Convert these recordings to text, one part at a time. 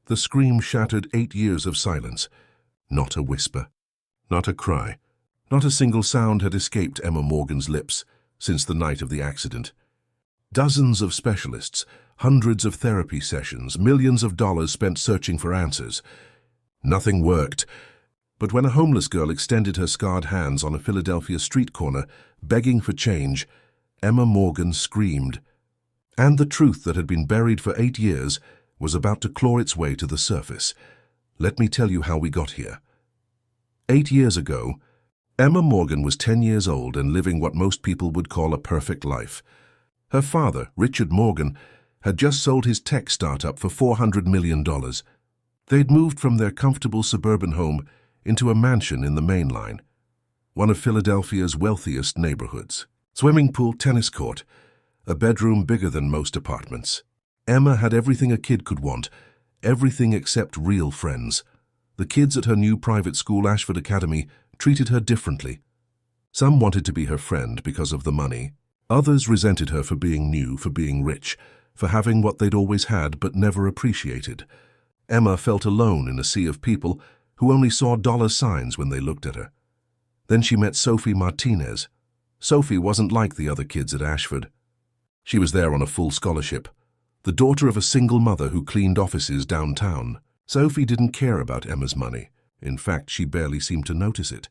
The scream shattered 8 years of silence. Not a whisper, not a cry, not a single sound had escaped Emma Morgan's lips since the night of the accident. Dozens of specialists, hundreds of therapy sessions, millions of dollars spent searching for answers. Nothing worked. But when a homeless girl extended her scarred hands on a Philadelphia street corner, begging for change, Emma Morgan screamed. And the truth that had been buried for 8 years was about to claw its way to the surface. Let me tell you how we got here. 8 years ago, Emma Morgan was 10 years old and living what most people would call a perfect life. Her father, Richard Morgan, had just sold his tech startup for $400 million. They'd moved from their comfortable suburban home into a mansion in the Main Line, one of Philadelphia's wealthiest neighborhoods. Swimming pool, tennis court, a bedroom bigger than most apartments. Emma had everything a kid could want, everything except real friends. The kids at her new private school, Ashford Academy, treated her differently. Some wanted to be her friend because of the money. Others resented her for being new, for being rich, for having what they'd always had but never appreciated. Emma felt alone in a sea of people who only saw dollar signs when they looked at her. Then she met Sophie Martinez. Sophie wasn't like the other kids at Ashford. She was there on a full scholarship, the daughter of a single mother who cleaned offices downtown. Sophie didn't care about Emma's money. In fact, she barely seemed to notice it.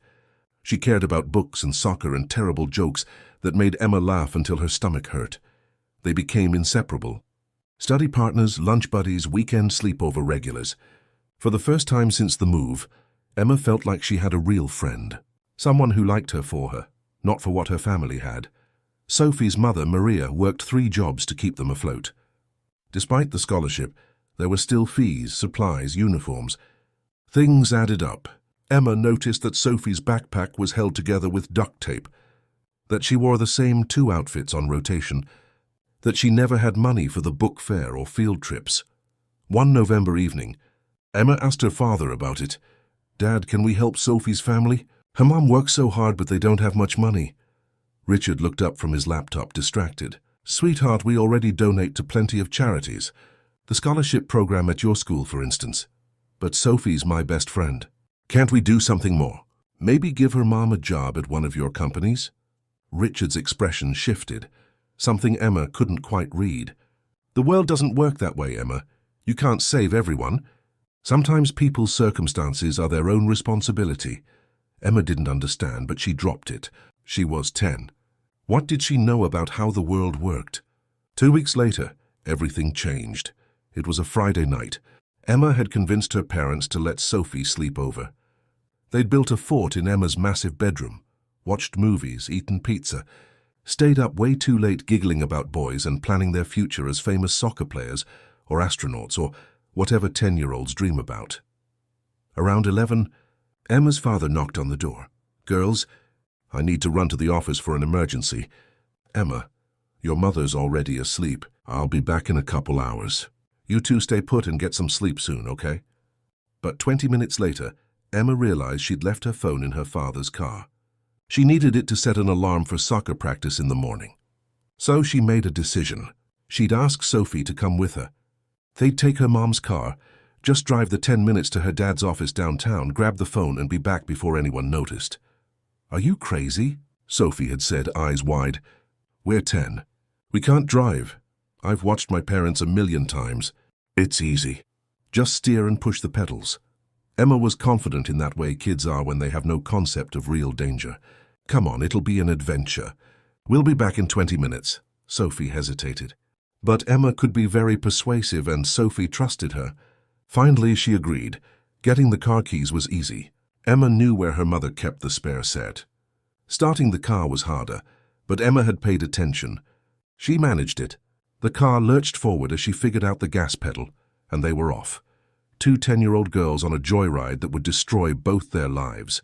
She cared about books and soccer and terrible jokes that made Emma laugh until her stomach hurt. They became inseparable. Study partners, lunch buddies, weekend sleepover regulars. For the first time since the move, Emma felt like she had a real friend. Someone who liked her for her, not for what her family had. Sophie's mother, Maria, worked 3 jobs to keep them afloat. Despite the scholarship, there were still fees, supplies, uniforms. Things added up. Emma noticed that Sophie's backpack was held together with duct tape, that she wore the same 2 outfits on rotation, that she never had money for the book fair or field trips. One November evening, Emma asked her father about it. "Dad, can we help Sophie's family? Her mom works so hard but they don't have much money." Richard looked up from his laptop, distracted. "Sweetheart, we already donate to plenty of charities. The scholarship program at your school, for instance. But Sophie's my best friend. Can't we do something more? Maybe give her mom a job at one of your companies?" Richard's expression shifted, something Emma couldn't quite read. "The world doesn't work that way, Emma. You can't save everyone. Sometimes people's circumstances are their own responsibility." Emma didn't understand, but she dropped it. She was 10. What did she know about how the world worked? 2 weeks later, everything changed. It was a Friday night. Emma had convinced her parents to let Sophie sleep over. They'd built a fort in Emma's massive bedroom, watched movies, eaten pizza, stayed up way too late giggling about boys and planning their future as famous soccer players or astronauts or whatever 10-year-olds dream about. Around 11, Emma's father knocked on the door. "Girls, I need to run to the office for an emergency." "Emma, your mother's already asleep. I'll be back in a couple hours. You two stay put and get some sleep soon, okay?" But 20 minutes later, Emma realized she'd left her phone in her father's car. She needed it to set an alarm for soccer practice in the morning. So she made a decision. She'd ask Sophie to come with her. They'd take her mom's car, just drive the 10 minutes to her dad's office downtown, grab the phone and be back before anyone noticed. "Are you crazy?" Sophie had said, eyes wide. "We're 10. We can't drive. I've watched my parents a million times. It's easy. Just steer and push the pedals." Emma was confident in that way kids are when they have no concept of real danger. "Come on, it'll be an adventure. We'll be back in 20 minutes. Sophie hesitated. But Emma could be very persuasive and Sophie trusted her. Finally, she agreed. Getting the car keys was easy. Emma knew where her mother kept the spare set. Starting the car was harder, but Emma had paid attention. She managed it. The car lurched forward as she figured out the gas pedal, and they were off. 2 10-year-old girls on a joyride that would destroy both their lives.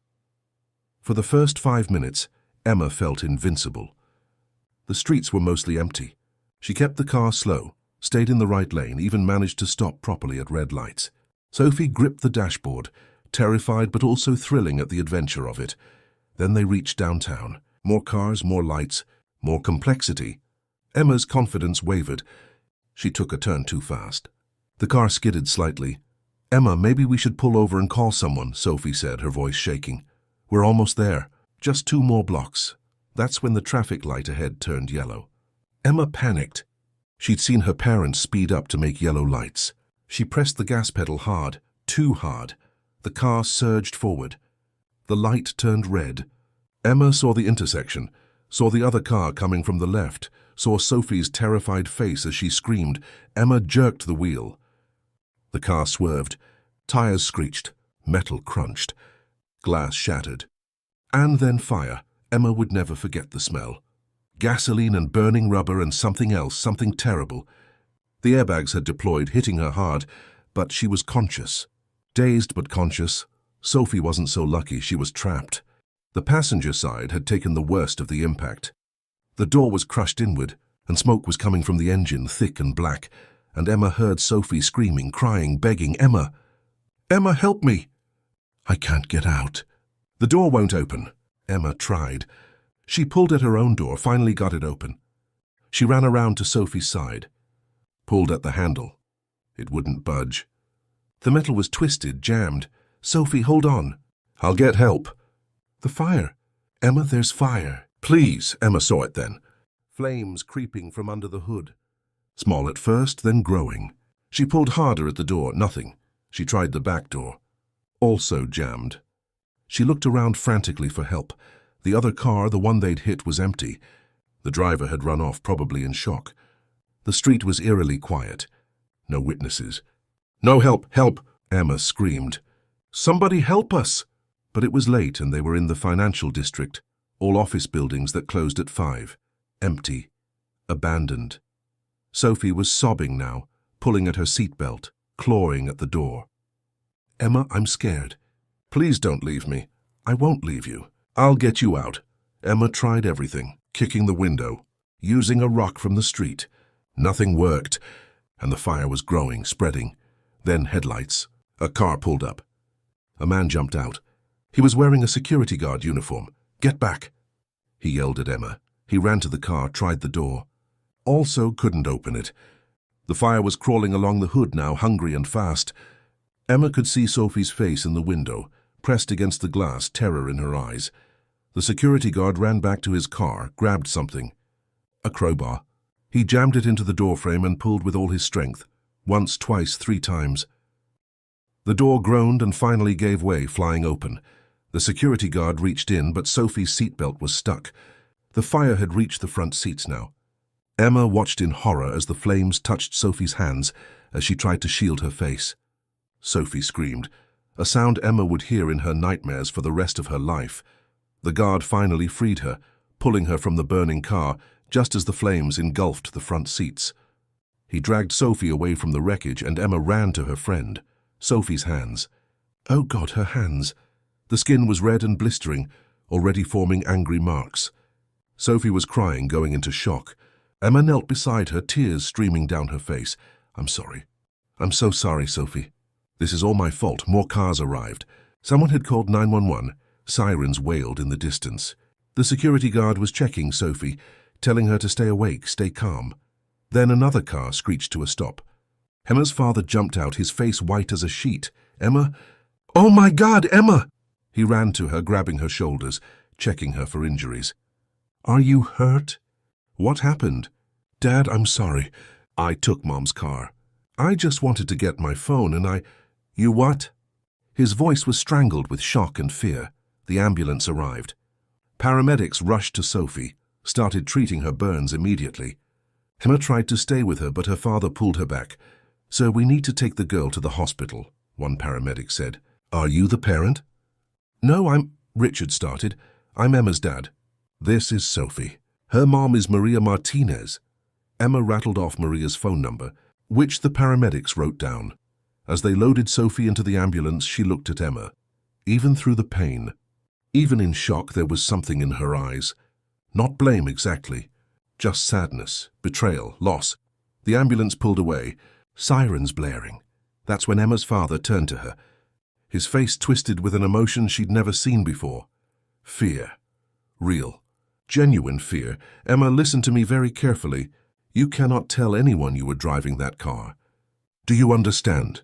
For the first 5 minutes, Emma felt invincible. The streets were mostly empty. She kept the car slow, stayed in the right lane, even managed to stop properly at red lights. Sophie gripped the dashboard, terrified but also thrilling at the adventure of it. Then they reached downtown. More cars, more lights, more complexity. Emma's confidence wavered. She took a turn too fast. The car skidded slightly, Emma, maybe we should pull over and call someone, Sophie said, her voice shaking. We're almost there. Just 2 more blocks. That's when the traffic light ahead turned yellow. Emma panicked. She'd seen her parents speed up to make yellow lights. She pressed the gas pedal hard, too hard. The car surged forward. The light turned red. Emma saw the intersection, saw the other car coming from the left, saw Sophie's terrified face as she screamed. Emma jerked the wheel. The car swerved. Tires screeched. Metal crunched. Glass shattered. And then fire. Emma would never forget the smell. Gasoline and burning rubber and something else, something terrible. The airbags had deployed, hitting her hard, but she was conscious. Dazed but conscious. Sophie wasn't so lucky, she was trapped. The passenger side had taken the worst of the impact. The door was crushed inward, and smoke was coming from the engine, thick and black, and Emma heard Sophie screaming, crying, begging, "Emma! Emma, help me! I can't get out." The door won't open. Emma tried. She pulled at her own door, finally got it open. She ran around to Sophie's side, pulled at the handle. It wouldn't budge. The metal was twisted, jammed. "Sophie, hold on. I'll get help." "The fire. Emma, there's fire." "Please." Emma saw it then. Flames creeping from under the hood. Small at first, then growing. She pulled harder at the door, nothing. She tried the back door. Also jammed. She looked around frantically for help. The other car, the one they'd hit, was empty. The driver had run off, probably in shock. The street was eerily quiet. No witnesses. "No help! Help!" Emma screamed. "Somebody help us!" But it was late and they were in the financial district. All office buildings that closed at 5. Empty. Abandoned. Sophie was sobbing now, pulling at her seatbelt, clawing at the door. "Emma, I'm scared. Please don't leave me. I won't leave you. I'll get you out." Emma tried everything, kicking the window, using a rock from the street. Nothing worked, and the fire was growing, spreading. Then headlights. A car pulled up. A man jumped out. He was wearing a security guard uniform. "Get back!" He yelled at Emma. He ran to the car, tried the door. Also couldn't open it. The fire was crawling along the hood now, hungry and fast. Emma could see Sophie's face in the window, pressed against the glass, terror in her eyes. The security guard ran back to his car, grabbed something. A crowbar. He jammed it into the doorframe and pulled with all his strength. Once, twice, 3 times. The door groaned and finally gave way, flying open. The security guard reached in, but Sophie's seatbelt was stuck. The fire had reached the front seats now. Emma watched in horror as the flames touched Sophie's hands as she tried to shield her face. Sophie screamed, a sound Emma would hear in her nightmares for the rest of her life. The guard finally freed her, pulling her from the burning car just as the flames engulfed the front seats. He dragged Sophie away from the wreckage and Emma ran to her friend. Sophie's hands. Oh God, her hands. The skin was red and blistering, already forming angry marks. Sophie was crying, going into shock. Emma knelt beside her, tears streaming down her face. "I'm sorry. I'm so sorry, Sophie. This is all my fault." More cars arrived. Someone had called 911. Sirens wailed in the distance. The security guard was checking Sophie, telling her to stay awake, stay calm. Then another car screeched to a stop. Emma's father jumped out, his face white as a sheet. "Emma! Oh my God, Emma!" He ran to her, grabbing her shoulders, checking her for injuries. "Are you hurt?" "What happened?" "Dad, I'm sorry. I took Mom's car. I just wanted to get my phone and I—" "You what?" His voice was strangled with shock and fear. The ambulance arrived. Paramedics rushed to Sophie, started treating her burns immediately. Emma tried to stay with her, but her father pulled her back. "Sir, we need to take the girl to the hospital," one paramedic said. "Are you the parent?" "No, Richard started. "I'm Emma's dad. This is Sophie. Her mom is Maria Martinez." Emma rattled off Maria's phone number, which the paramedics wrote down. As they loaded Sophie into the ambulance, she looked at Emma. Even through the pain, even in shock, there was something in her eyes. Not blame exactly, just sadness, betrayal, loss. The ambulance pulled away, sirens blaring. That's when Emma's father turned to her. His face twisted with an emotion she'd never seen before. Fear. Real. Genuine fear. "Emma, listen to me very carefully. You cannot tell anyone you were driving that car. Do you understand?"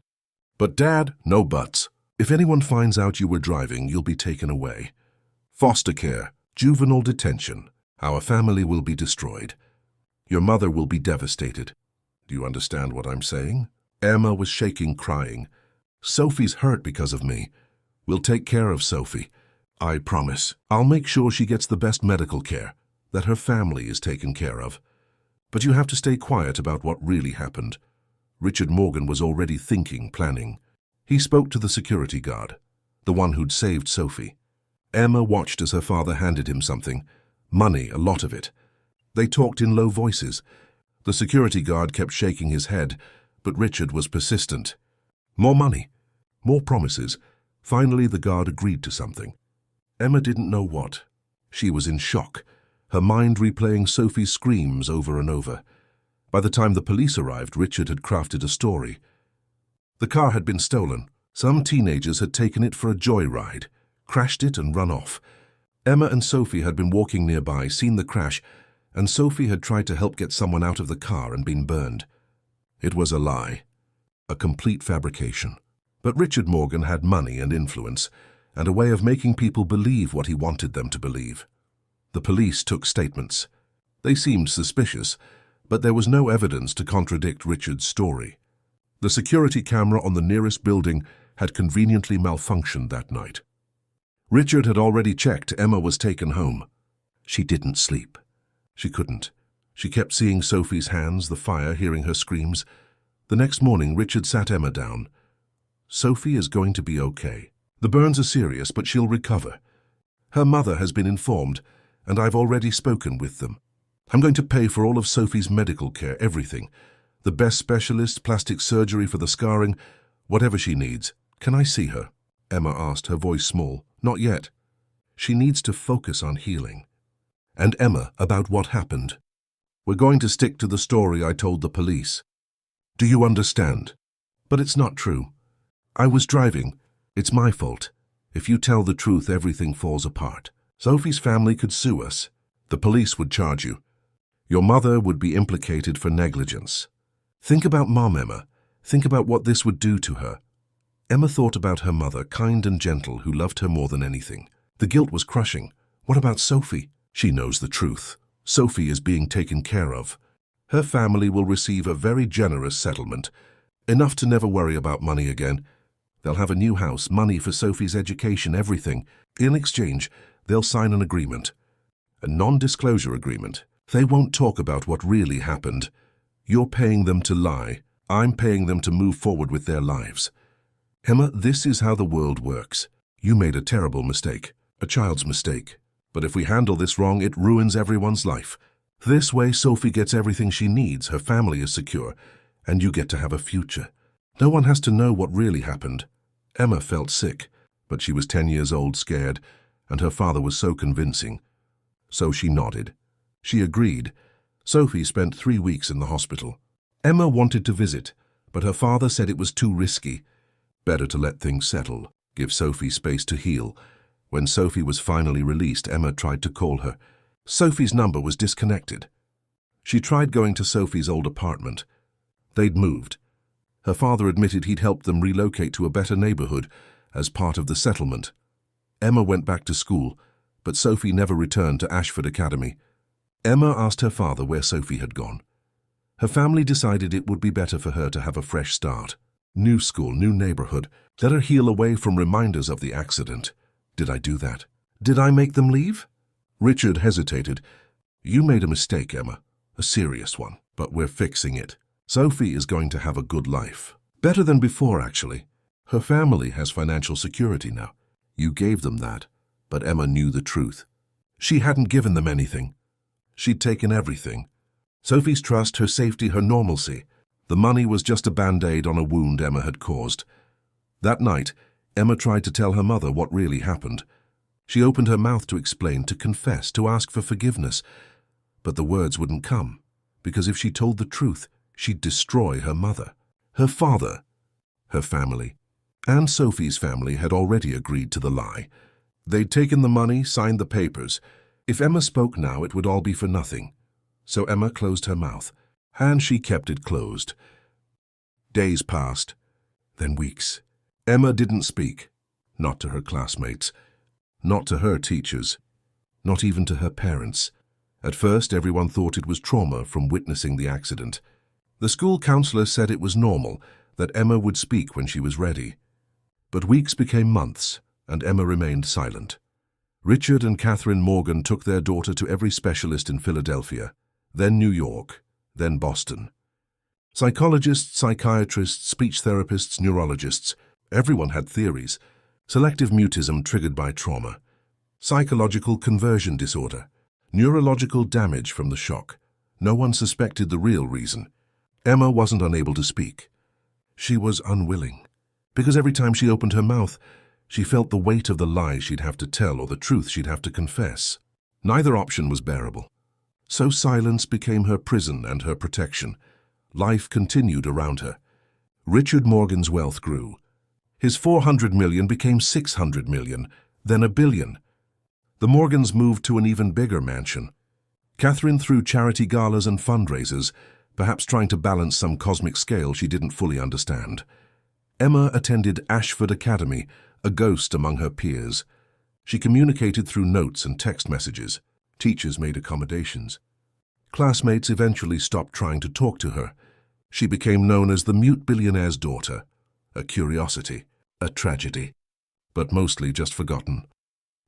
But Dad, no buts. If anyone finds out you were driving, you'll be taken away. Foster care, juvenile detention. Our family will be destroyed. Your mother will be devastated. Do you understand what I'm saying? Emma was shaking, crying. Sophie's hurt because of me. We'll take care of Sophie. I promise. I'll make sure she gets the best medical care, that her family is taken care of. But you have to stay quiet about what really happened. Richard Morgan was already thinking, planning. He spoke to the security guard, the one who'd saved Sophie. Emma watched as her father handed him something. Money, a lot of it. They talked in low voices. The security guard kept shaking his head, but Richard was persistent. More money, more promises. Finally, the guard agreed to something. Emma didn't know what. She was in shock, her mind replaying Sophie's screams over and over. By the time the police arrived, Richard had crafted a story. The car had been stolen. Some teenagers had taken it for a joyride, crashed it and run off. Emma and Sophie had been walking nearby, seen the crash, and Sophie had tried to help get someone out of the car and been burned. It was a lie, a complete fabrication. But Richard Morgan had money and influence, and a way of making people believe what he wanted them to believe. The police took statements. They seemed suspicious, but there was no evidence to contradict Richard's story. The security camera on the nearest building had conveniently malfunctioned that night. Richard had already checked. Emma was taken home. She didn't sleep. She couldn't. She kept seeing Sophie's hands, the fire, hearing her screams. The next morning, Richard sat Emma down. Sophie is going to be okay. The burns are serious, but she'll recover. Her mother has been informed, and I've already spoken with them. I'm going to pay for all of Sophie's medical care, everything. The best specialist, plastic surgery for the scarring, whatever she needs. Can I see her? Emma asked, her voice small. Not yet. She needs to focus on healing. And Emma, about what happened. We're going to stick to the story I told the police. Do you understand? But it's not true. I was driving. It's my fault. If you tell the truth, everything falls apart. Sophie's family could sue us. The police would charge you. Your mother would be implicated for negligence. Think about Mom, Emma. Think about what this would do to her. Emma thought about her mother, kind and gentle, who loved her more than anything. The guilt was crushing. What about Sophie? She knows the truth. Sophie is being taken care of. Her family will receive a very generous settlement, enough to never worry about money again. They'll have a new house, money for Sophie's education, everything. In exchange, they'll sign an agreement. A non-disclosure agreement. They won't talk about what really happened. You're paying them to lie. I'm paying them to move forward with their lives. Emma, this is how the world works. You made a terrible mistake, a child's mistake. But if we handle this wrong, it ruins everyone's life. This way, Sophie gets everything she needs, her family is secure, and you get to have a future. No one has to know what really happened. Emma felt sick, but she was 10 years old, scared, and her father was so convincing. So she nodded. She agreed. Sophie spent 3 weeks in the hospital. Emma wanted to visit, but her father said it was too risky. Better to let things settle, give Sophie space to heal. When Sophie was finally released, Emma tried to call her. Sophie's number was disconnected. She tried going to Sophie's old apartment. They'd moved. Her father admitted he'd helped them relocate to a better neighborhood as part of the settlement. Emma went back to school, but Sophie never returned to Ashford Academy. Emma asked her father where Sophie had gone. Her family decided it would be better for her to have a fresh start. New school, new neighborhood. Let her heal away from reminders of the accident. Did I do that? Did I make them leave? Richard hesitated. You made a mistake, Emma. A serious one. But we're fixing it. Sophie is going to have a good life. Better than before, actually. Her family has financial security now. You gave them that. But Emma knew the truth. She hadn't given them anything. She'd taken everything. Sophie's trust, her safety, her normalcy. The money was just a band-aid on a wound Emma had caused. That night, Emma tried to tell her mother what really happened. She opened her mouth to explain, to confess, to ask for forgiveness. But the words wouldn't come, because if she told the truth, she'd destroy her mother, her father, her family. And Sophie's family had already agreed to the lie. They'd taken the money, signed the papers. If Emma spoke now, it would all be for nothing. So Emma closed her mouth, and she kept it closed. Days passed. then weeks. Emma didn't speak, not to her classmates, not to her teachers, not even to her parents. At first, everyone thought it was trauma from witnessing the accident. The school counselor said it was normal, that Emma would speak when she was ready. But weeks became months, and Emma remained silent. Richard and Catherine Morgan took their daughter to every specialist in Philadelphia, then New York, then Boston. Psychologists, psychiatrists, speech therapists, neurologists, everyone had theories. Selective mutism triggered by trauma, psychological conversion disorder, neurological damage from the shock. No one suspected the real reason. Emma wasn't unable to speak. She was unwilling, because every time she opened her mouth, she felt the weight of the lie she'd have to tell or the truth she'd have to confess. Neither option was bearable. So silence became her prison and her protection. Life continued around her. Richard Morgan's wealth grew. His 400 million became 600 million, then $1 billion. The Morgans moved to an even bigger mansion. Catherine threw charity galas and fundraisers, perhaps trying to balance some cosmic scale she didn't fully understand. Emma attended Ashford Academy, a ghost among her peers. She communicated through notes and text messages. Teachers made accommodations. Classmates eventually stopped trying to talk to her. She became known as the mute billionaire's daughter, a curiosity, a tragedy, but mostly just forgotten.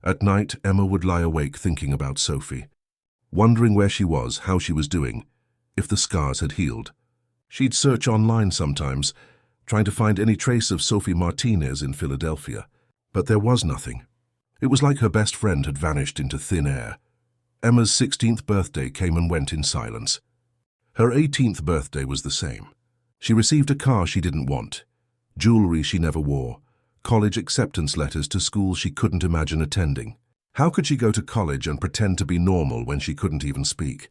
At night, Emma would lie awake thinking about Sophie, wondering where she was, how she was doing, if the scars had healed. She'd search online sometimes, trying to find any trace of Sophie Martinez in Philadelphia, but there was nothing. It was like her best friend had vanished into thin air. Emma's 16th birthday came and went in silence. Her 18th birthday was the same. She received a car she didn't want, jewelry she never wore, college acceptance letters to schools she couldn't imagine attending. How could she go to college and pretend to be normal when she couldn't even speak?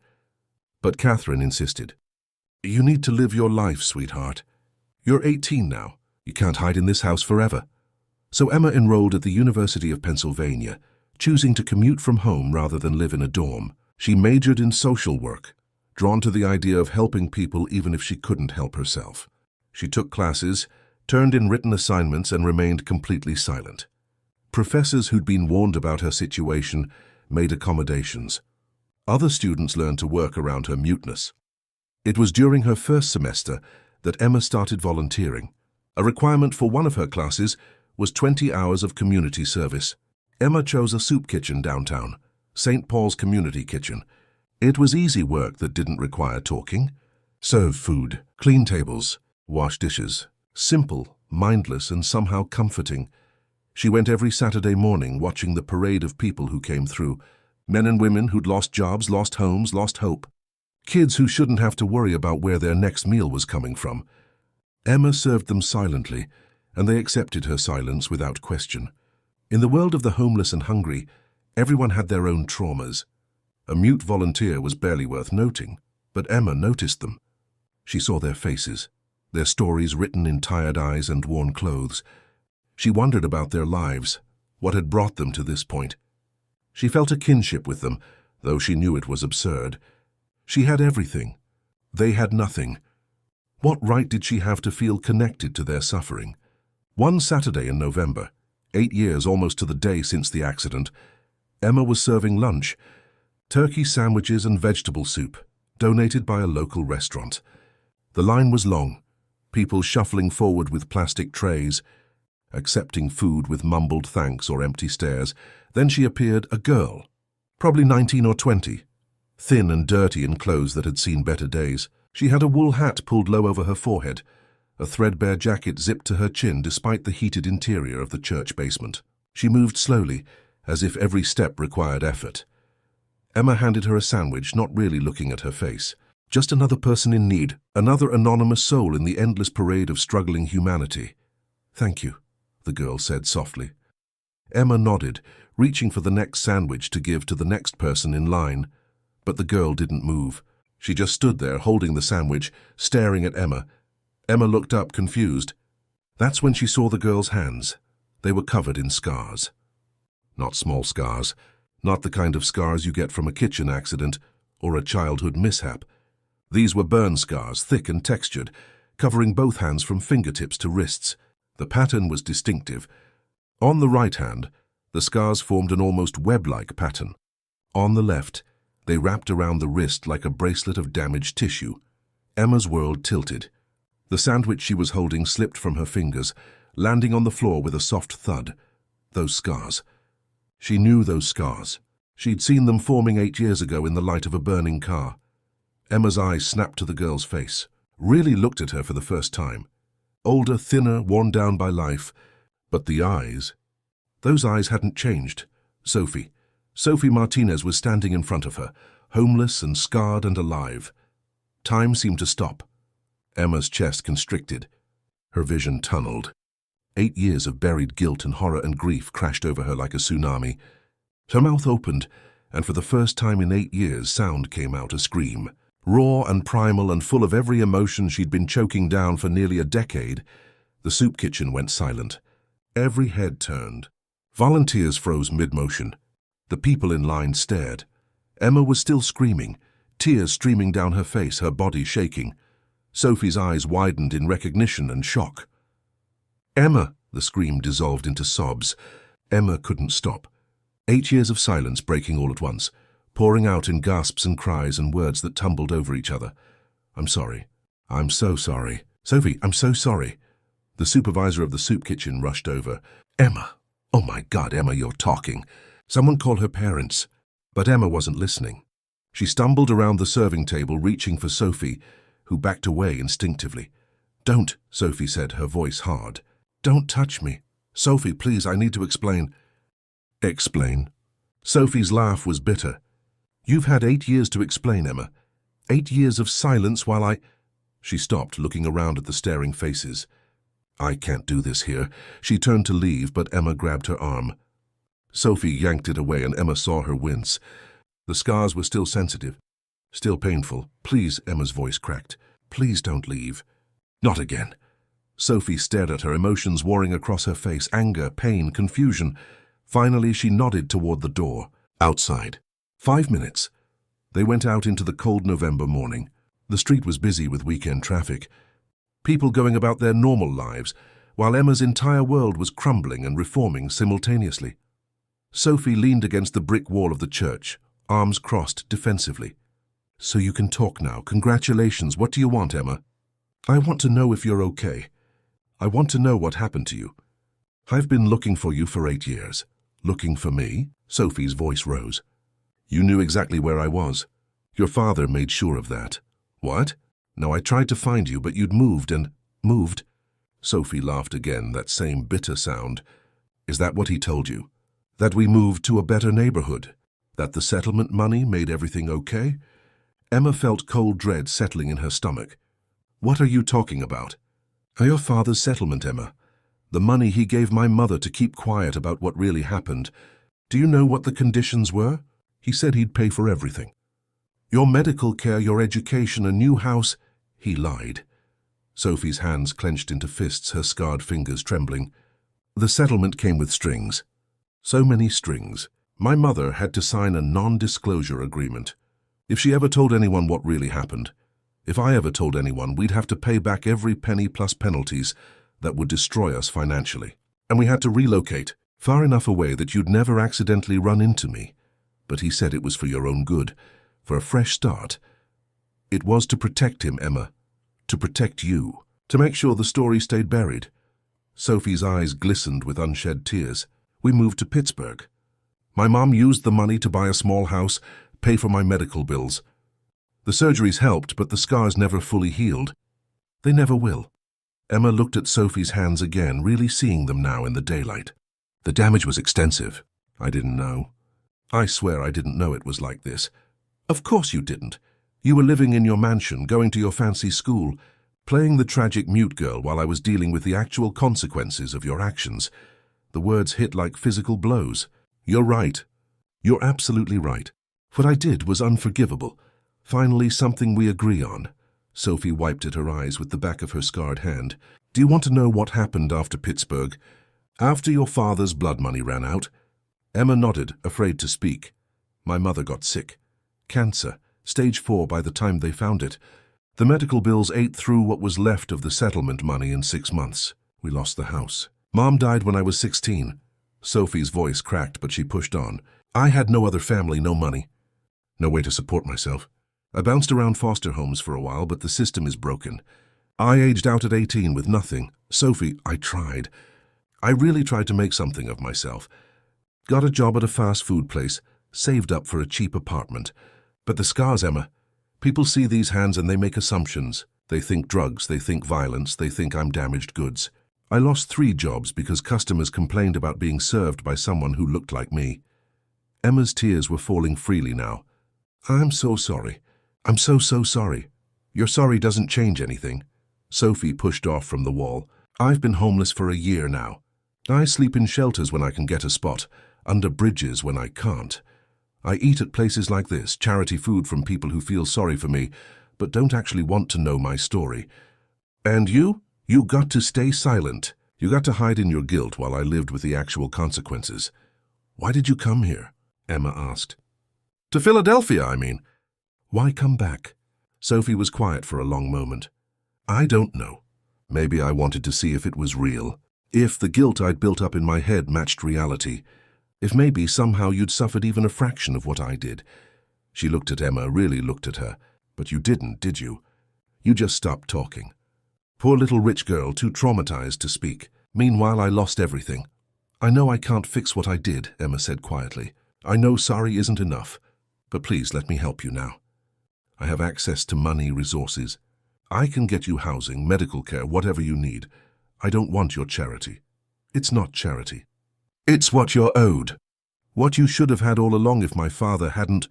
But Catherine insisted. "You need to live your life, sweetheart. You're 18 now. You can't hide in this house forever." So Emma enrolled at the University of Pennsylvania, choosing to commute from home rather than live in a dorm. She majored in social work, drawn to the idea of helping people even if she couldn't help herself. She took classes, turned in written assignments, and remained completely silent. Professors who'd been warned about her situation made accommodations. Other students learned to work around her muteness. It was during her first semester that Emma started volunteering. A requirement for one of her classes was 20 hours of community service. Emma chose a soup kitchen downtown, St. Paul's Community Kitchen. It was easy work that didn't require talking. Serve food, clean tables, wash dishes. Simple, mindless, and somehow comforting. She went every Saturday morning watching the parade of people who came through. Men and women who'd lost jobs, lost homes, lost hope. Kids who shouldn't have to worry about where their next meal was coming from. Emma served them silently, and they accepted her silence without question. In the world of the homeless and hungry, everyone had their own traumas. A mute volunteer was barely worth noting, but Emma noticed them. She saw their faces, their stories written in tired eyes and worn clothes. She wondered about their lives, what had brought them to this point. She felt a kinship with them, though she knew it was absurd. She had everything. They had nothing. What right did she have to feel connected to their suffering? One Saturday in November, 8 years almost to the day since the accident, Emma was serving lunch, turkey sandwiches and vegetable soup, donated by a local restaurant. The line was long, people shuffling forward with plastic trays, accepting food with mumbled thanks or empty stares. Then she appeared, a girl, probably 19 or 20, thin and dirty in clothes that had seen better days. She had a wool hat pulled low over her forehead, a threadbare jacket zipped to her chin despite the heated interior of the church basement. She moved slowly, as if every step required effort. Emma handed her a sandwich, not really looking at her face. Just another person in need, another anonymous soul in the endless parade of struggling humanity. "Thank you," the girl said softly. Emma nodded, reaching for the next sandwich to give to the next person in line. But the girl didn't move. She just stood there, holding the sandwich, staring at Emma. Emma looked up, confused. That's when she saw the girl's hands. They were covered in scars. Not small scars, not the kind of scars you get from a kitchen accident or a childhood mishap. These were burn scars, thick and textured, covering both hands from fingertips to wrists. The pattern was distinctive. On the right hand, the scars formed an almost web-like pattern. On the left, they wrapped around the wrist like a bracelet of damaged tissue. Emma's world tilted. The sandwich she was holding slipped from her fingers, landing on the floor with a soft thud. Those scars. She knew those scars. She'd seen them forming 8 years ago in the light of a burning car. Emma's eyes snapped to the girl's face, really looked at her for the first time. Older, thinner, worn down by life. But the eyes... those eyes hadn't changed. Sophie Martinez was standing in front of her, homeless and scarred and alive. Time seemed to stop. Emma's chest constricted. Her vision tunneled. 8 years of buried guilt and horror and grief crashed over her like a tsunami. Her mouth opened, and for the first time in 8 years, sound came out, a scream. Raw and primal and full of every emotion she'd been choking down for nearly a decade, the soup kitchen went silent. Every head turned. Volunteers froze mid-motion. The people in line stared. Emma was still screaming, tears streaming down her face, her body shaking. Sophie's eyes widened in recognition and shock. "Emma!" The scream dissolved into sobs. Emma couldn't stop. 8 years of silence breaking all at once, pouring out in gasps and cries and words that tumbled over each other. "I'm sorry. I'm so sorry. Sophie, I'm so sorry." The supervisor of the soup kitchen rushed over. "Emma! Oh my God, Emma, you're talking." Someone called her parents, but Emma wasn't listening. She stumbled around the serving table, reaching for Sophie, who backed away instinctively. "Don't," Sophie said, her voice hard. "Don't touch me. Sophie, please, I need to explain." "Explain?" Sophie's laugh was bitter. "You've had 8 years to explain, Emma. 8 years of silence while I—" She stopped, looking around at the staring faces. "I can't do this here." She turned to leave, but Emma grabbed her arm. Sophie yanked it away, and Emma saw her wince. The scars were still sensitive, still painful. "Please," Emma's voice cracked. "Please don't leave." "Not again." Sophie stared at her, emotions warring across her face, anger, pain, confusion. Finally, she nodded toward the door. Outside. 5 minutes. They went out into the cold November morning. The street was busy with weekend traffic. People going about their normal lives, while Emma's entire world was crumbling and reforming simultaneously. Sophie leaned against the brick wall of the church, arms crossed defensively. "So you can talk now. Congratulations. What do you want, Emma?" "I want to know if you're okay. I want to know what happened to you. I've been looking for you for 8 years." "Looking for me?" Sophie's voice rose. "You knew exactly where I was. Your father made sure of that." "What?" "No, I tried to find you, but you'd moved and—" "Moved?" Sophie laughed again, that same bitter sound. "Is that what he told you? That we moved to a better neighborhood? That the settlement money made everything okay?" Emma felt cold dread settling in her stomach. "What are you talking about?" "Your father's settlement, Emma. The money he gave my mother to keep quiet about what really happened. Do you know what the conditions were? He said he'd pay for everything. Your medical care, your education, a new house. He lied." Sophie's hands clenched into fists, her scarred fingers trembling. "The settlement came with strings. So many strings. My mother had to sign a non-disclosure agreement. If she ever told anyone what really happened, if I ever told anyone, we'd have to pay back every penny plus penalties that would destroy us financially. And we had to relocate, far enough away that you'd never accidentally run into me. But he said it was for your own good, for a fresh start. It was to protect him, Emma. To protect you. To make sure the story stayed buried." Sophie's eyes glistened with unshed tears. "We moved to Pittsburgh. My mom used the money to buy a small house, pay for my medical bills. The surgeries helped, but the scars never fully healed. They never will." Emma looked at Sophie's hands again, really seeing them now in the daylight. "The damage was extensive. I didn't know. I swear I didn't know it was like this." "Of course you didn't. You were living in your mansion, going to your fancy school, playing the tragic mute girl while I was dealing with the actual consequences of your actions." The words hit like physical blows. "You're right. You're absolutely right. What I did was unforgivable. Finally, something we agree on." Sophie wiped at her eyes with the back of her scarred hand. "Do you want to know what happened after Pittsburgh? After your father's blood money ran out?" Emma nodded, afraid to speak. "My mother got sick. Cancer, stage 4 by the time they found it. The medical bills ate through what was left of the settlement money in 6 months. We lost the house. Mom died when I was 16. Sophie's voice cracked, but she pushed on. I had no other family, no money. No way to support myself. I bounced around foster homes for a while, but the system is broken. I aged out at 18 with nothing. Sophie, I tried. I really tried to make something of myself. Got a job at a fast food place, saved up for a cheap apartment. But the scars, Emma. People see these hands and they make assumptions. They think drugs, they think violence, they think I'm damaged goods. I lost 3 jobs because customers complained about being served by someone who looked like me. Emma's tears were falling freely now. I'm so sorry. I'm so sorry. Your sorry doesn't change anything. Sophie pushed off from the wall. I've been homeless for a year now. I sleep in shelters when I can get a spot, under bridges when I can't. I eat at places like this, charity food from people who feel sorry for me, but don't actually want to know my story. And you? You got to stay silent. You got to hide in your guilt while I lived with the actual consequences. Why did you come here? Emma asked. To Philadelphia, I mean. Why come back? Sophie was quiet for a long moment. I don't know. Maybe I wanted to see if it was real. If the guilt I'd built up in my head matched reality. If maybe somehow you'd suffered even a fraction of what I did. She looked at Emma, really looked at her. But you didn't, did you? You just stopped talking. Poor little rich girl, too traumatized to speak. Meanwhile, I lost everything. I know I can't fix what I did, Emma said quietly. I know sorry isn't enough. But please let me help you now. I have access to money, resources. I can get you housing, medical care, whatever you need. I don't want your charity. It's not charity. It's what you're owed. What you should have had all along if my father hadn't...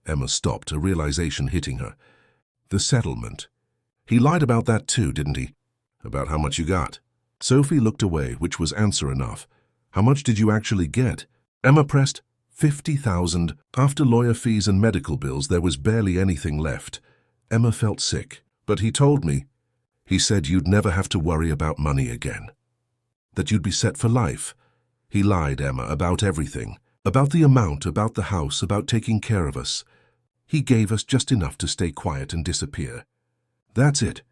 Emma stopped, a realization hitting her. The settlement. He lied about that too, didn't he? About how much you got. Sophie looked away, which was answer enough. How much did you actually get? Emma pressed. 50,000. After lawyer fees and medical bills, there was barely anything left. Emma felt sick, but he told me. He said you'd never have to worry about money again. That you'd be set for life. He lied, Emma, about everything. About the amount, about the house, about taking care of us. He gave us just enough to stay quiet and disappear. That's it.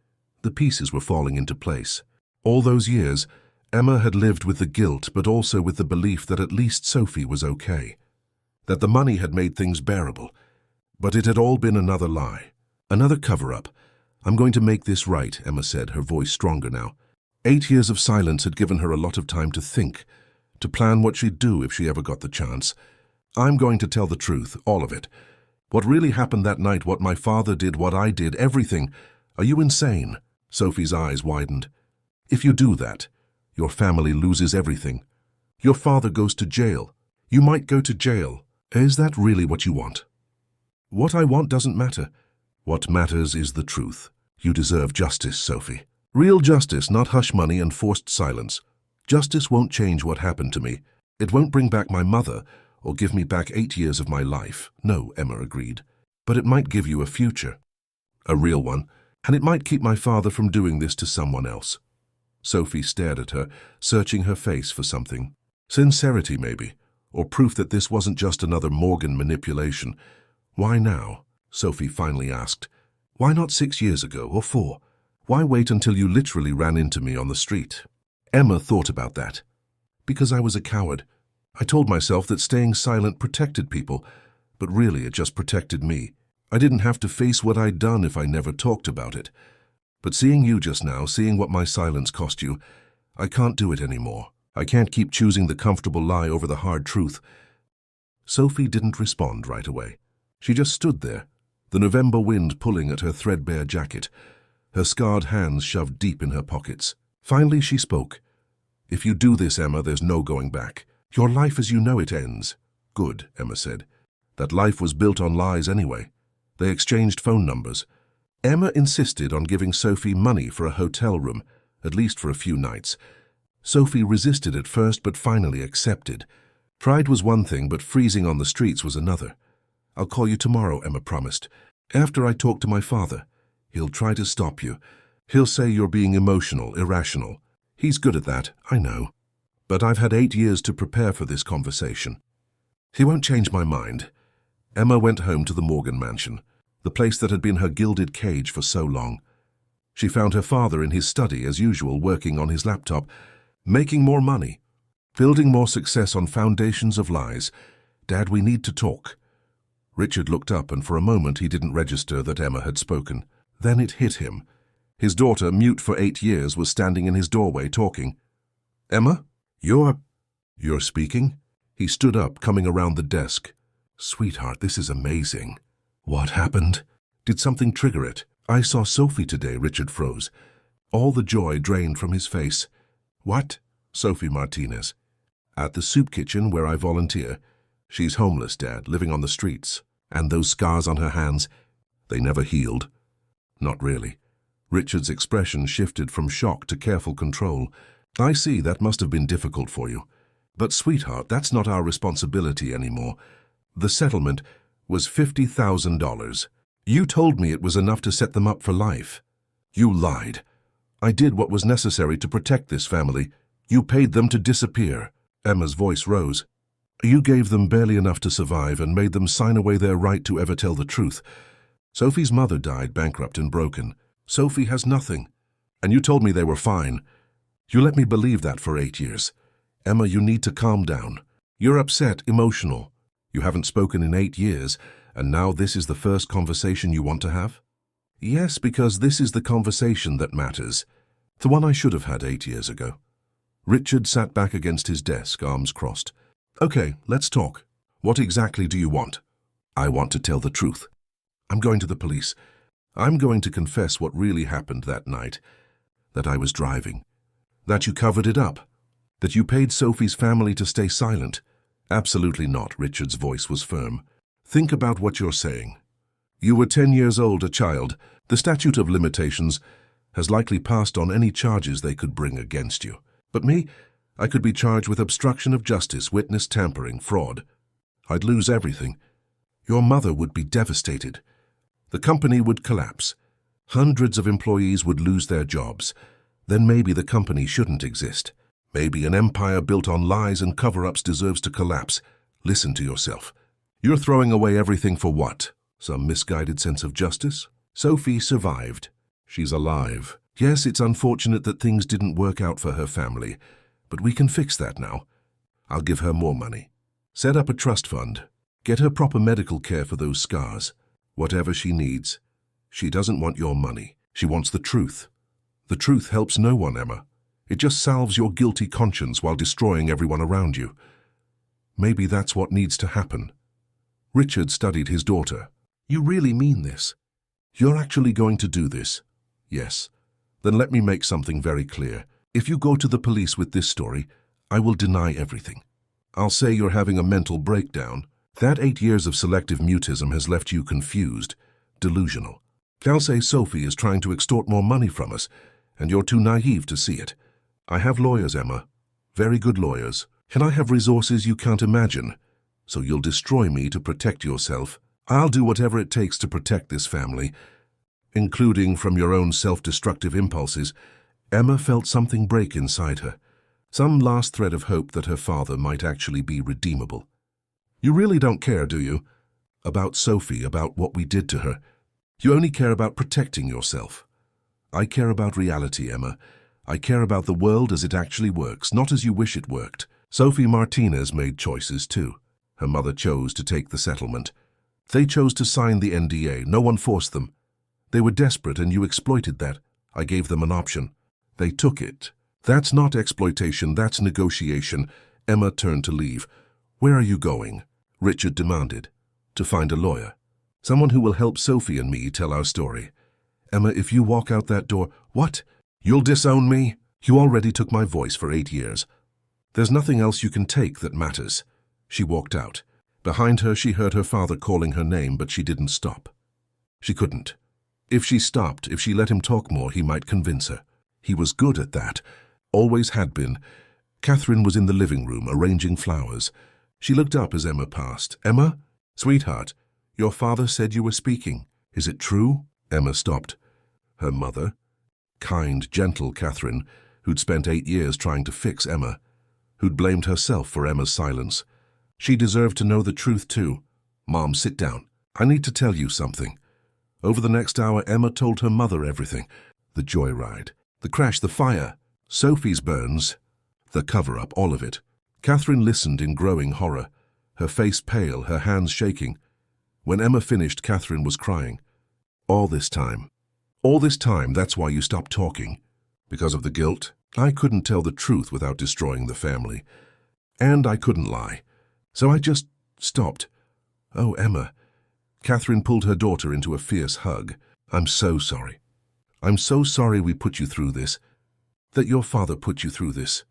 The pieces were falling into place. All those years, Emma had lived with the guilt, but also with the belief that at least Sophie was okay. That the money had made things bearable. But it had all been another lie. Another cover-up. I'm going to make this right, Emma said, her voice stronger now. 8 years of silence had given her a lot of time to think, to plan what she'd do if she ever got the chance. I'm going to tell the truth, all of it. What really happened that night, what my father did, what I did, everything. Are you insane? Sophie's eyes widened. If you do that, your family loses everything. Your father goes to jail. You might go to jail. Is that really what you want? What I want doesn't matter. What matters is the truth. You deserve justice, Sophie. Real justice, not hush money and forced silence. Justice won't change what happened to me. It won't bring back my mother or give me back 8 years of my life. No, Emma agreed. But it might give you a future. A real one. And it might keep my father from doing this to someone else. Sophie stared at her, searching her face for something. Sincerity, maybe. Or proof that this wasn't just another Morgan manipulation. Why now? Sophie finally asked. Why not 6 years ago or 4? Why wait until you literally ran into me on the street? Emma thought about that. Because I was a coward. I told myself that staying silent protected people, but really it just protected me. I didn't have to face what I'd done if I never talked about it. But seeing you just now, seeing what my silence cost you, I can't do it anymore. I can't keep choosing the comfortable lie over the hard truth. Sophie didn't respond right away. She just stood there, the November wind pulling at her threadbare jacket, her scarred hands shoved deep in her pockets. Finally she spoke. If you do this, Emma, there's no going back. Your life as you know it ends. Good, Emma said. That life was built on lies anyway. They exchanged phone numbers. Emma insisted on giving Sophie money for a hotel room, at least for a few nights. Sophie resisted at first, but finally accepted. Pride was one thing, but freezing on the streets was another. I'll call you tomorrow, Emma promised. After I talk to my father. He'll try to stop you. He'll say you're being emotional, irrational. He's good at that, I know. But I've had 8 years to prepare for this conversation. He won't change my mind. Emma went home to the Morgan mansion, the place that had been her gilded cage for so long. She found her father in his study as usual, working on his laptop, making more money, building more success on foundations of lies. "Dad, we need to talk." Richard looked up, and for a moment he didn't register that Emma had spoken. Then it hit him. His daughter, mute for 8 years, was standing in his doorway talking. "Emma? You're speaking?" He stood up, coming around the desk. "Sweetheart, this is amazing." "What happened? Did something trigger it?" "I saw Sophie today." Richard froze. All the joy drained from his face. "What?" "Sophie Martinez. At the soup kitchen where I volunteer. She's homeless, Dad, living on the streets. And those scars on her hands, they never healed." "Not really." Richard's expression shifted from shock to careful control. "I see, that must have been difficult for you. But sweetheart, that's not our responsibility anymore. The settlement was $50,000. You told me it was enough to set them up for life. You lied. I did what was necessary to protect this family. You paid them to disappear." Emma's voice rose. "You gave them barely enough to survive and made them sign away their right to ever tell the truth. Sophie's mother died bankrupt and broken. Sophie has nothing. And you told me they were fine. You let me believe that for 8 years. Emma, you need to calm down. You're upset, emotional. You haven't spoken in 8 years, and now this is the first conversation you want to have?" "Yes, because this is the conversation that matters. The one I should have had 8 years ago." Richard sat back against his desk, arms crossed. "Okay, let's talk. What exactly do you want?" "I want to tell the truth. I'm going to the police. I'm going to confess what really happened that night. That I was driving. That you covered it up. That you paid Sophie's family to stay silent." "Absolutely not." Richard's voice was firm. "Think about what you're saying. You were 10 years old, a child. The statute of limitations has likely passed on any charges they could bring against you. But me, I could be charged with obstruction of justice, witness tampering, fraud. I'd lose everything. Your mother would be devastated. The company would collapse. Hundreds of employees would lose their jobs. Then maybe the company shouldn't exist. Maybe an empire built on lies and cover-ups deserves to collapse. Listen to yourself. You're throwing away everything for what? Some misguided sense of justice? Sophie survived. She's alive. Yes, it's unfortunate that things didn't work out for her family, but we can fix that now. I'll give her more money. Set up a trust fund. Get her proper medical care for those scars. Whatever she needs. She doesn't want your money. She wants the truth. The truth helps no one, Emma. It just salves your guilty conscience while destroying everyone around you. Maybe that's what needs to happen." Richard studied his daughter. "You really mean this? You're actually going to do this?" "Yes." "Then let me make something very clear. If you go to the police with this story, I will deny everything. I'll say you're having a mental breakdown. That 8 years of selective mutism has left you confused, delusional. I'll say Sophie is trying to extort more money from us, and you're too naive to see it. I have lawyers, Emma. Very good lawyers. And I have resources you can't imagine. So you'll destroy me to protect yourself. I'll do whatever it takes to protect this family, including from your own self-destructive impulses." Emma felt something break inside her. Some last thread of hope that her father might actually be redeemable. "You really don't care, do you? About Sophie, about what we did to her. You only care about protecting yourself." "I care about reality, Emma. I care about the world as it actually works, not as you wish it worked. Sophie Martinez made choices too. Her mother chose to take the settlement. They chose to sign the NDA. No one forced them. They were desperate and you exploited that. I gave them an option. They took it. That's not exploitation, that's negotiation." Emma turned to leave. "Where are you going?" Richard demanded. "To find a lawyer. Someone who will help Sophie and me tell our story. Emma, if you walk out that door—" "What? You'll disown me? You already took my voice for 8 years. There's nothing else you can take that matters." She walked out. Behind her, she heard her father calling her name, but she didn't stop. She couldn't. If she stopped, if she let him talk more, he might convince her. He was good at that. Always had been. Catherine was in the living room, arranging flowers. She looked up as Emma passed. "Emma? Sweetheart, your father said you were speaking. Is it true?" Emma stopped. Her mother, kind, gentle Catherine, who'd spent 8 years trying to fix Emma, who'd blamed herself for Emma's silence. She deserved to know the truth too. "Mom, sit down. I need to tell you something." Over the next hour, Emma told her mother everything. The joyride, the crash, the fire, Sophie's burns, the cover-up, all of it. Catherine listened in growing horror, her face pale, her hands shaking. When Emma finished, Catherine was crying. All this time, that's why you stopped talking. Because of the guilt? I couldn't tell the truth without destroying the family. And I couldn't lie. So I just stopped. Oh, Emma. Catherine pulled her daughter into a fierce hug. I'm so sorry. I'm so sorry we put you through this. That your father put you through this.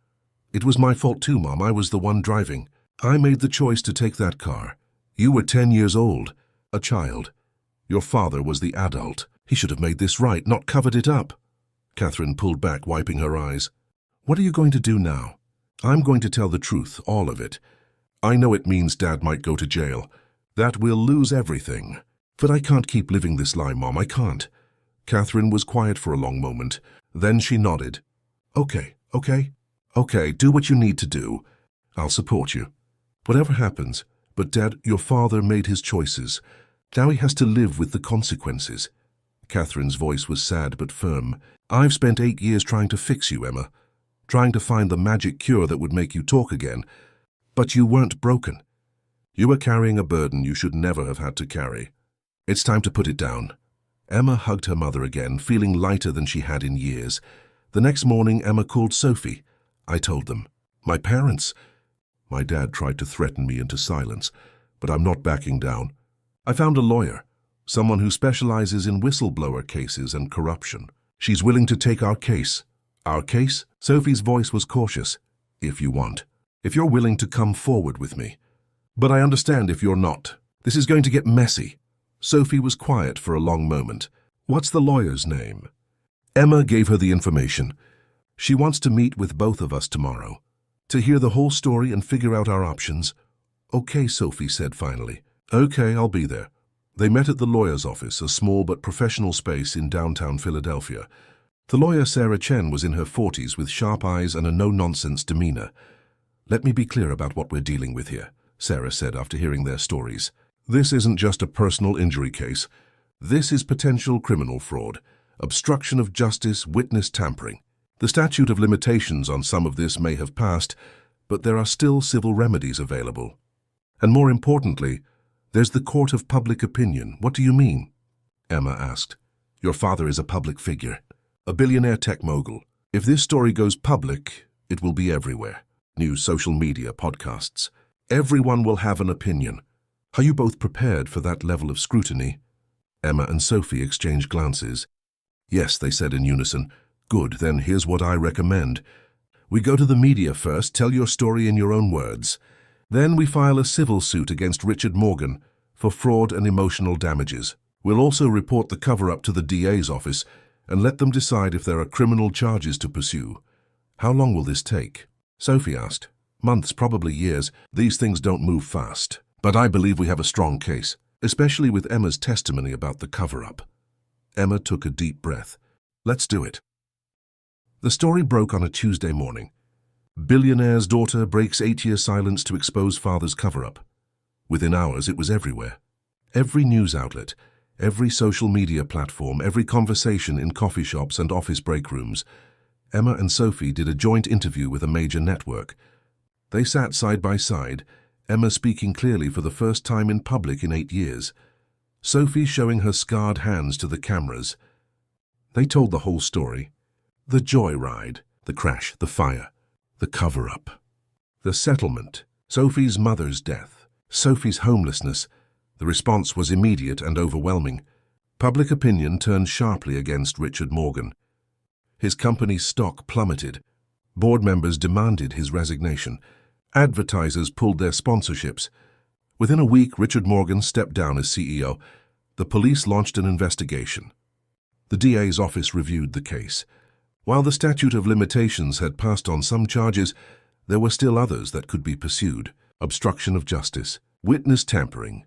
It was my fault too, Mom. I was the one driving. I made the choice to take that car. You were 10 years old, a child. Your father was the adult. He should have made this right, not covered it up. Catherine pulled back, wiping her eyes. What are you going to do now? I'm going to tell the truth, all of it. I know it means Dad might go to jail, that we'll lose everything. But I can't keep living this lie, Mom, I can't. Catherine was quiet for a long moment. Then she nodded. Okay, do what you need to do. I'll support you. Whatever happens, but Dad, your father made his choices. Now he has to live with the consequences. Catherine's voice was sad but firm. I've spent 8 years trying to fix you, Emma. Trying to find the magic cure that would make you talk again. But you weren't broken. You were carrying a burden you should never have had to carry. It's time to put it down. Emma hugged her mother again, feeling lighter than she had in years. The next morning, Emma called Sophie. I told them. My parents. My dad tried to threaten me into silence, but I'm not backing down. I found a lawyer, someone who specializes in whistleblower cases and corruption. She's willing to take our case. Our case? Sophie's voice was cautious. If you want. If you're willing to come forward with me. But I understand if you're not. This is going to get messy. Sophie was quiet for a long moment. What's the lawyer's name? Emma gave her the information. She wants to meet with both of us tomorrow, to hear the whole story and figure out our options. Okay, Sophie said finally. Okay, I'll be there. They met at the lawyer's office, a small but professional space in downtown Philadelphia. The lawyer, Sarah Chen, was in her 40s with sharp eyes and a no-nonsense demeanor. Let me be clear about what we're dealing with here, Sarah said after hearing their stories. This isn't just a personal injury case. This is potential criminal fraud, obstruction of justice, witness tampering. The statute of limitations on some of this may have passed, but there are still civil remedies available. And more importantly, there's the court of public opinion. What do you mean? Emma asked. Your father is a public figure, a billionaire tech mogul. If this story goes public, it will be everywhere. News, social media, podcasts. Everyone will have an opinion. Are you both prepared for that level of scrutiny? Emma and Sophie exchanged glances. Yes, they said in unison. Good, then here's what I recommend. We go to the media first, tell your story in your own words. Then we file a civil suit against Richard Morgan for fraud and emotional damages. We'll also report the cover-up to the DA's office and let them decide if there are criminal charges to pursue. How long will this take? Sophie asked. Months, probably years. These things don't move fast. But I believe we have a strong case, especially with Emma's testimony about the cover-up. Emma took a deep breath. Let's do it. The story broke on a Tuesday morning. Billionaire's daughter breaks 8-year silence to expose father's cover-up. Within hours, it was everywhere. Every news outlet, every social media platform, every conversation in coffee shops and office break rooms. Emma and Sophie did a joint interview with a major network. They sat side by side, Emma speaking clearly for the first time in public in 8 years. Sophie showing her scarred hands to the cameras. They told the whole story. The joyride, the crash, the fire, the cover-up, the settlement, Sophie's mother's death, Sophie's homelessness. The response was immediate and overwhelming. Public opinion turned sharply against Richard Morgan. His company's stock plummeted. Board members demanded his resignation. Advertisers pulled their sponsorships. Within a week, Richard Morgan stepped down as CEO. The police launched an investigation. The DA's office reviewed the case. While the statute of limitations had passed on some charges, there were still others that could be pursued. Obstruction of justice, witness tampering,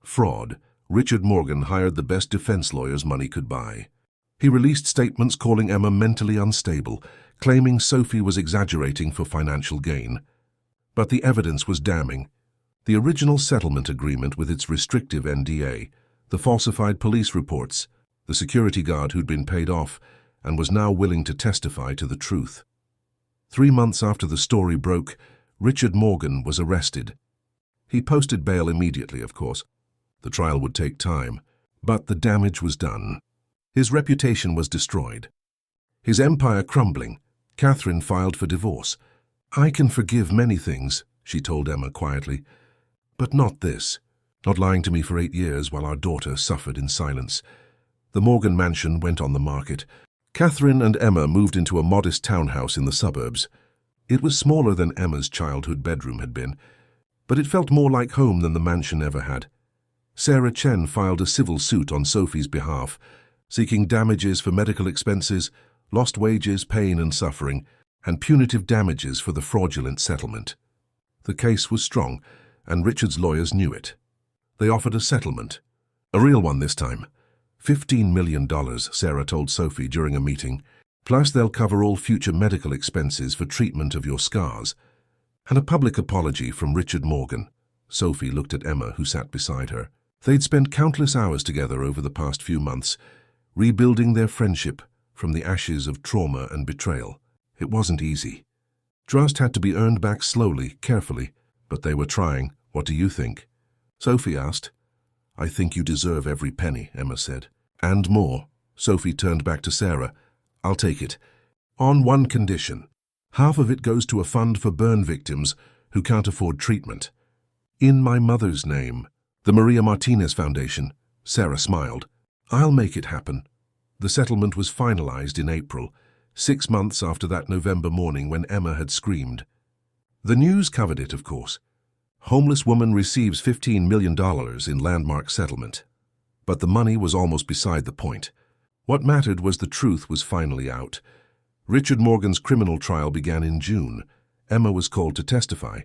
fraud. Richard Morgan hired the best defense lawyers money could buy. He released statements calling Emma mentally unstable, claiming Sophie was exaggerating for financial gain. But the evidence was damning. The original settlement agreement with its restrictive NDA, the falsified police reports, the security guard who'd been paid off, and was now willing to testify to the truth. 3 months after the story broke, Richard Morgan was arrested. He posted bail immediately, of course. The trial would take time, but the damage was done. His reputation was destroyed. His empire crumbling. Catherine filed for divorce. "I can forgive many things," she told Emma quietly, "but not this. Not lying to me for 8 years while our daughter suffered in silence." The Morgan mansion went on the market. Catherine and Emma moved into a modest townhouse in the suburbs. It was smaller than Emma's childhood bedroom had been, but it felt more like home than the mansion ever had. Sarah Chen filed a civil suit on Sophie's behalf, seeking damages for medical expenses, lost wages, pain and suffering, and punitive damages for the fraudulent settlement. The case was strong, and Richard's lawyers knew it. They offered a settlement. A real one this time. $15 million, Sarah told Sophie during a meeting. Plus they'll cover all future medical expenses for treatment of your scars. And a public apology from Richard Morgan. Sophie looked at Emma, who sat beside her. They'd spent countless hours together over the past few months, rebuilding their friendship from the ashes of trauma and betrayal. It wasn't easy. Trust had to be earned back slowly, carefully, but they were trying. "What do you think?" Sophie asked. "I think you deserve every penny," Emma said. "And more." Sophie turned back to Sarah. "I'll take it. On one condition. Half of it goes to a fund for burn victims who can't afford treatment. In my mother's name. The Maria Martinez Foundation." Sarah smiled. "I'll make it happen." The settlement was finalized in April, 6 months after that November morning when Emma had screamed. The news covered it, of course. Homeless woman receives $15 million in landmark settlement. But the money was almost beside the point. What mattered was the truth was finally out. Richard Morgan's criminal trial began in June. Emma was called to testify.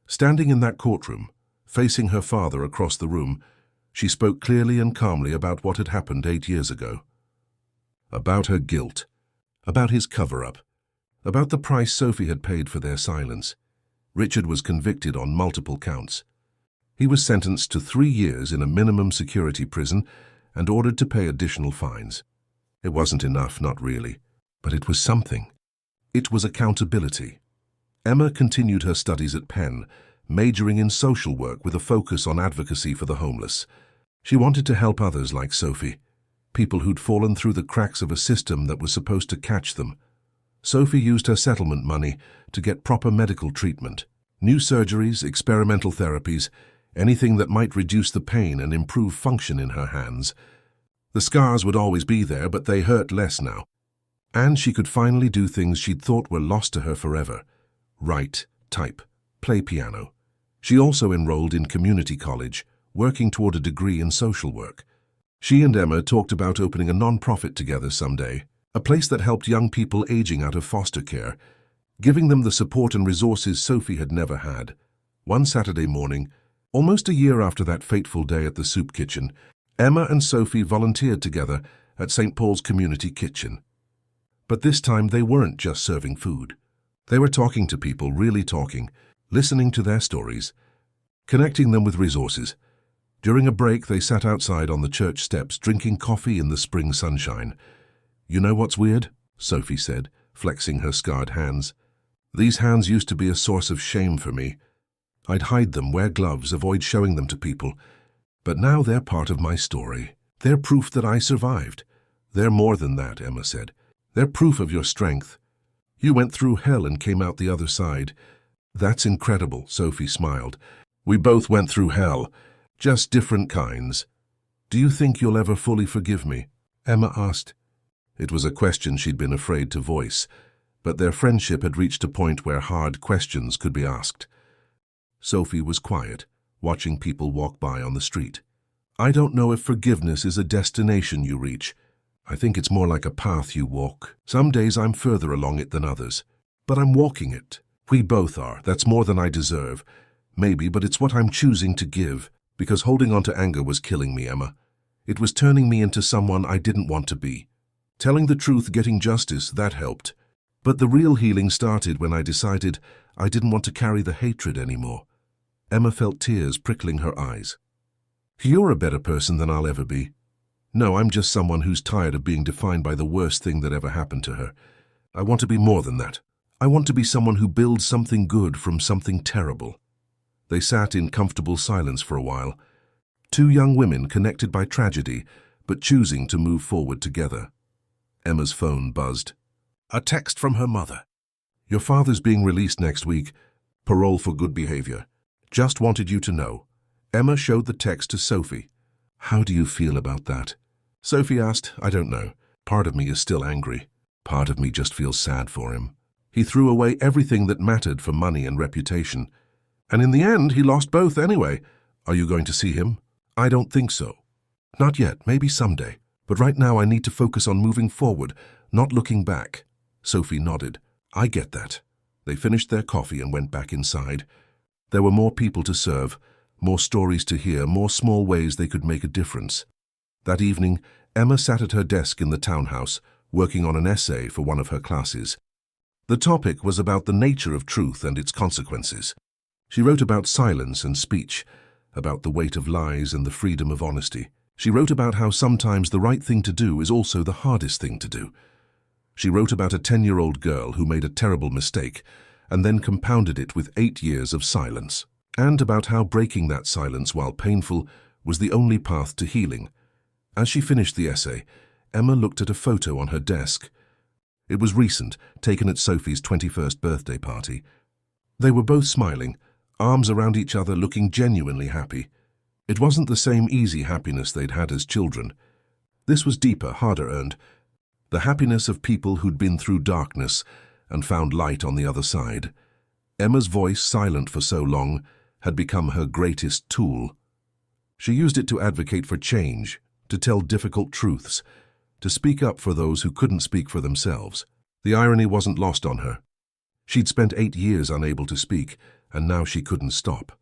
Standing in that courtroom, facing her father across the room, she spoke clearly and calmly about what had happened 8 years ago. About her guilt, about his cover-up, about the price Sophie had paid for their silence. Richard was convicted on multiple counts. He was sentenced to 3 years in a minimum security prison and ordered to pay additional fines. It wasn't enough, not really, but it was something. It was accountability. Emma continued her studies at Penn, majoring in social work with a focus on advocacy for the homeless. She wanted to help others like Sophie, people who'd fallen through the cracks of a system that was supposed to catch them. Sophie used her settlement money to get proper medical treatment, new surgeries, experimental therapies, anything that might reduce the pain and improve function in her hands. The scars would always be there, but they hurt less now. And she could finally do things she'd thought were lost to her forever. Write, type, play piano. She also enrolled in community college, working toward a degree in social work. She and Emma talked about opening a non-profit together someday, a place that helped young people aging out of foster care, giving them the support and resources Sophie had never had. One Saturday morning, almost a year after that fateful day at the soup kitchen, Emma and Sophie volunteered together at St. Paul's Community Kitchen. But this time they weren't just serving food. They were talking to people, really talking, listening to their stories, connecting them with resources. During a break, they sat outside on the church steps, drinking coffee in the spring sunshine. "You know what's weird?" Sophie said, flexing her scarred hands. "These hands used to be a source of shame for me. I'd hide them, wear gloves, avoid showing them to people. But now they're part of my story. They're proof that I survived." "They're more than that," Emma said. "They're proof of your strength. You went through hell and came out the other side." "That's incredible," Sophie smiled. "We both went through hell, just different kinds." "Do you think you'll ever fully forgive me?" Emma asked. It was a question she'd been afraid to voice, but their friendship had reached a point where hard questions could be asked. Sophie was quiet, watching people walk by on the street. "I don't know if forgiveness is a destination you reach. I think it's more like a path you walk. Some days I'm further along it than others, but I'm walking it. We both are. That's more than I deserve. Maybe, but it's what I'm choosing to give. Because holding on to anger was killing me, Emma. It was turning me into someone I didn't want to be. Telling the truth, getting justice, that helped. But the real healing started when I decided I didn't want to carry the hatred anymore." Emma felt tears prickling her eyes. "You're a better person than I'll ever be." No, I'm just someone who's tired of being defined by the worst thing that ever happened to her. I want to be more than that. I want to be someone who builds something good from something terrible." They sat in comfortable silence for a while, two young women connected by tragedy, but choosing to move forward together. Emma's phone buzzed. A text from her mother. "Your father's being released next week. Parole for good behavior. Just wanted you to know." Emma showed the text to Sophie. "How do you feel about that?" Sophie asked. "I don't know. Part of me is still angry. Part of me just feels sad for him. He threw away everything that mattered for money and reputation. And in the end, he lost both anyway. Are you going to see him?" "I don't think so. Not yet, maybe someday. But right now I need to focus on moving forward, not looking back." Sophie nodded. "I get that." They finished their coffee and went back inside. There were more people to serve, more stories to hear, more small ways they could make a difference. That evening, Emma sat at her desk in the townhouse, working on an essay for one of her classes. The topic was about the nature of truth and its consequences. She wrote about silence and speech, about the weight of lies and the freedom of honesty. She wrote about how sometimes the right thing to do is also the hardest thing to do. She wrote about a 10-year-old girl who made a terrible mistake and then compounded it with 8 years of silence, and about how breaking that silence, while painful, was the only path to healing. As she finished the essay, Emma looked at a photo on her desk. It was recent, taken at Sophie's 21st birthday party. They were both smiling, arms around each other, looking genuinely happy. It wasn't the same easy happiness they'd had as children. This was deeper, harder earned. The happiness of people who'd been through darkness and found light on the other side. Emma's voice, silent for so long, had become her greatest tool. She used it to advocate for change, to tell difficult truths, to speak up for those who couldn't speak for themselves. The irony wasn't lost on her. She'd spent 8 years unable to speak, and now she couldn't stop.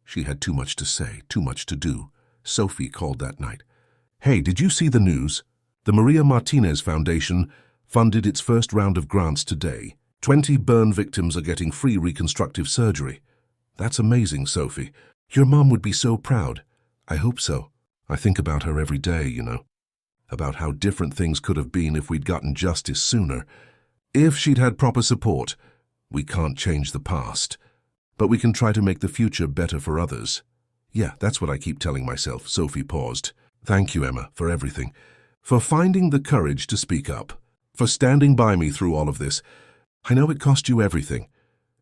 She had too much to say, too much to do. Sophie called that night. "Hey, did you see the news? The Maria Martinez Foundation funded its first round of grants today. 20 burn victims are getting free reconstructive surgery." "That's amazing, Sophie. Your mom would be so proud." "I hope so. I think about her every day, you know. About how different things could have been if we'd gotten justice sooner. If she'd had proper support. We can't change the past, but we can try to make the future better for others." "Yeah, that's what I keep telling myself." Sophie paused. "Thank you, Emma, for everything. For finding the courage to speak up. For standing by me through all of this. I know it cost you everything.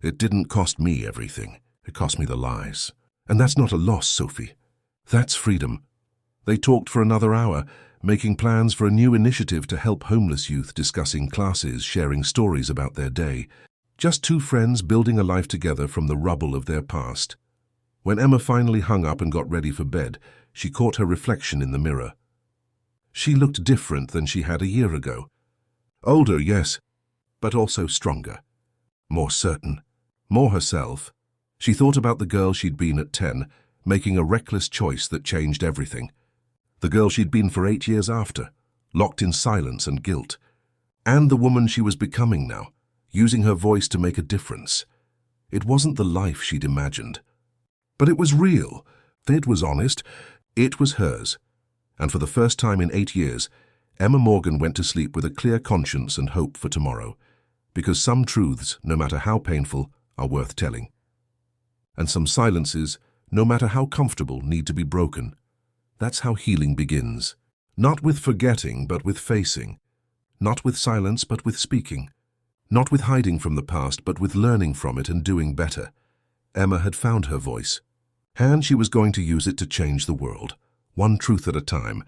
It didn't cost me everything. It cost me the lies. And that's not a loss, Sophie. That's freedom." They talked for another hour, making plans for a new initiative to help homeless youth, discussing classes, sharing stories about their day. Just two friends building a life together from the rubble of their past. When Emma finally hung up and got ready for bed, she caught her reflection in the mirror. She looked different than she had a year ago. Older, yes, but also stronger. More certain. More herself. She thought about the girl she'd been at 10, making a reckless choice that changed everything. The girl she'd been for 8 years after, locked in silence and guilt. And the woman she was becoming now, using her voice to make a difference. It wasn't the life she'd imagined. But it was real. It was honest. It was hers. And for the first time in 8 years, Emma Morgan went to sleep with a clear conscience and hope for tomorrow. Because some truths, no matter how painful, are worth telling. And some silences, no matter how comfortable, need to be broken. That's how healing begins. Not with forgetting, but with facing. Not with silence, but with speaking. Not with hiding from the past, but with learning from it and doing better. Emma had found her voice, and she was going to use it to change the world, one truth at a time,